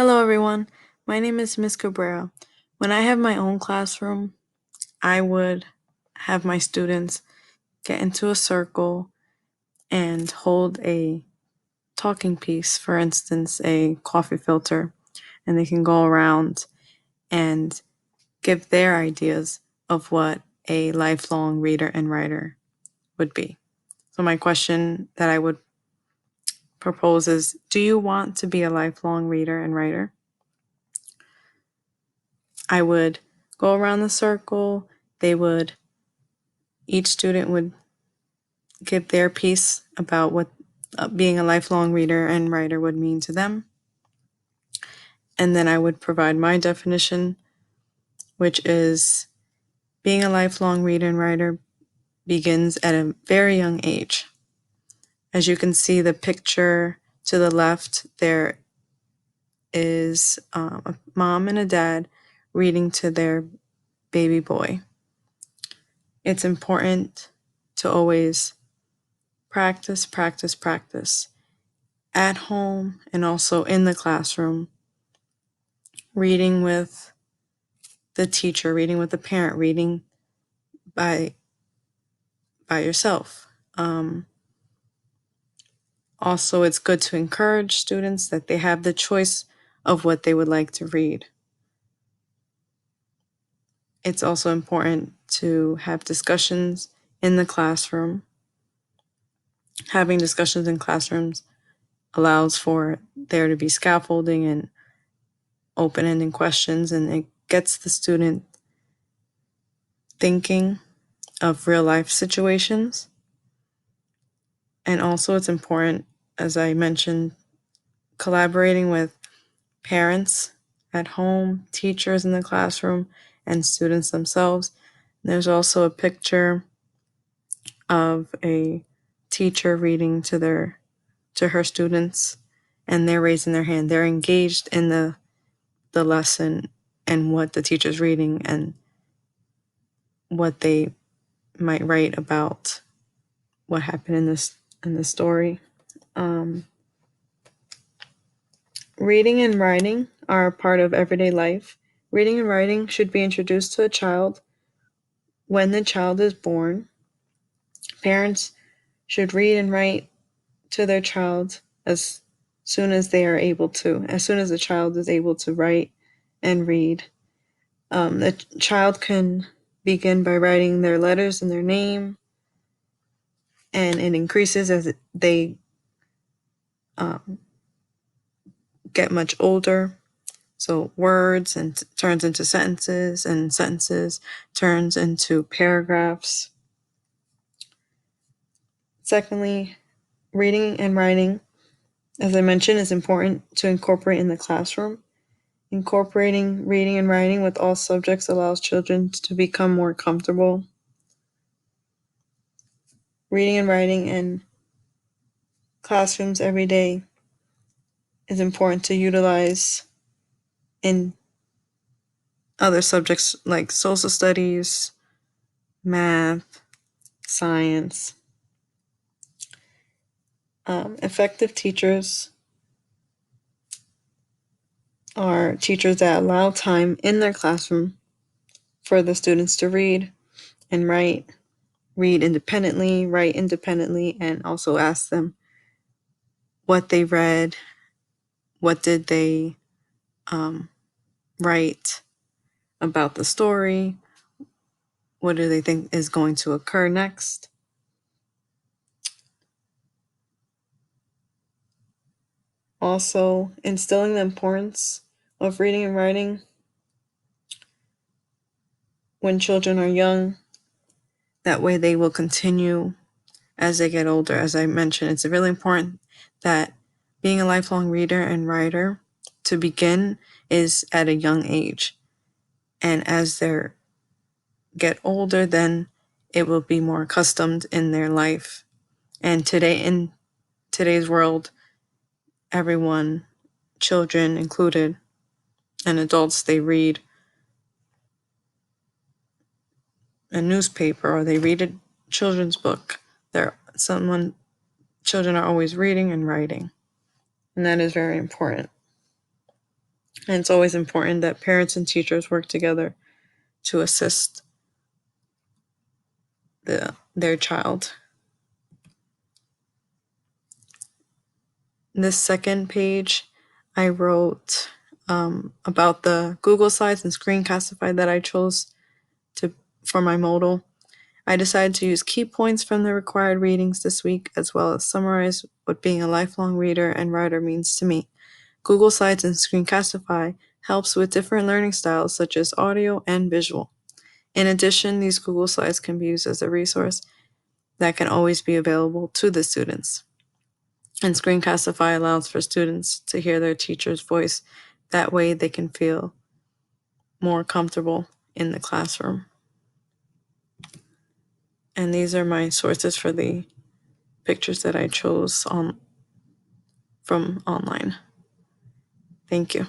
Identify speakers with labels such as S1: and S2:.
S1: Hello, everyone. My name is Ms. Cabrera. When I have my own classroom, I would have my students get into a circle and hold a talking piece, for instance, a coffee filter, and they can go around and give their ideas of what a lifelong reader and writer would be. So, my question that I would propose is, do you want to be a lifelong reader and writer? I would go around the circle. Each student would give their piece about what being a lifelong reader and writer would mean to them. And then I would provide my definition, which is being a lifelong reader and writer begins at a very young age. As you can see, the picture to the left, there is a mom and a dad reading to their baby boy. It's important to always practice, practice, practice at home and also in the classroom, reading with the teacher, reading with the parent, reading by yourself. Also, it's good to encourage students that they have the choice of what they would like to read. It's also important to have discussions in the classroom. Having discussions in classrooms allows for there to be scaffolding and open-ended questions, and it gets the student thinking of real-life situations. And also, it's important, as I mentioned, collaborating with parents at home, teachers in the classroom, and students themselves. There's also a picture of a teacher reading to her students, and they're raising their hand. They're engaged in the lesson and what the teacher's reading and what they might write about what happened in this story. Reading and writing are a part of everyday life. Reading and writing should be introduced to a child when the child is born. Parents should read and write to their child as soon as they are able to, as soon as the child is able to write and read. The child can begin by writing their letters and their name, and it increases as they get much older. So words and turns into sentences, and sentences turns into paragraphs. Secondly, reading and writing, as I mentioned, is important to incorporate in the classroom. Incorporating reading and writing with all subjects allows children to become more comfortable. Reading and writing in classrooms every day is important to utilize in other subjects like social studies, math, science. Effective teachers are teachers that allow time in their classroom for the students to read and write, read independently, write independently, and also ask them what they read, what did they write about the story, what do they think is going to occur next. Also, instilling the importance of reading and writing when children are young. That way they will continue as they get older. As I mentioned, it's really important that being a lifelong reader and writer to begin is at a young age. And as they get older, then it will be more accustomed in their life. And in today's world, everyone, children included, and adults, they read a newspaper or they read a children's book. Children are always reading and writing, and that is very important. And it's always important that parents and teachers work together to assist their child. This second page, I wrote about the Google Slides and Screencastify that I chose for my modal. I decided to use key points from the required readings this week, as well as summarize what being a lifelong reader and writer means to me. Google Slides and Screencastify helps with different learning styles such as audio and visual. In addition, these Google Slides can be used as a resource that can always be available to the students. And Screencastify allows for students to hear their teacher's voice. That way they can feel more comfortable in the classroom. And these are my sources for the pictures that I chose from online. Thank you.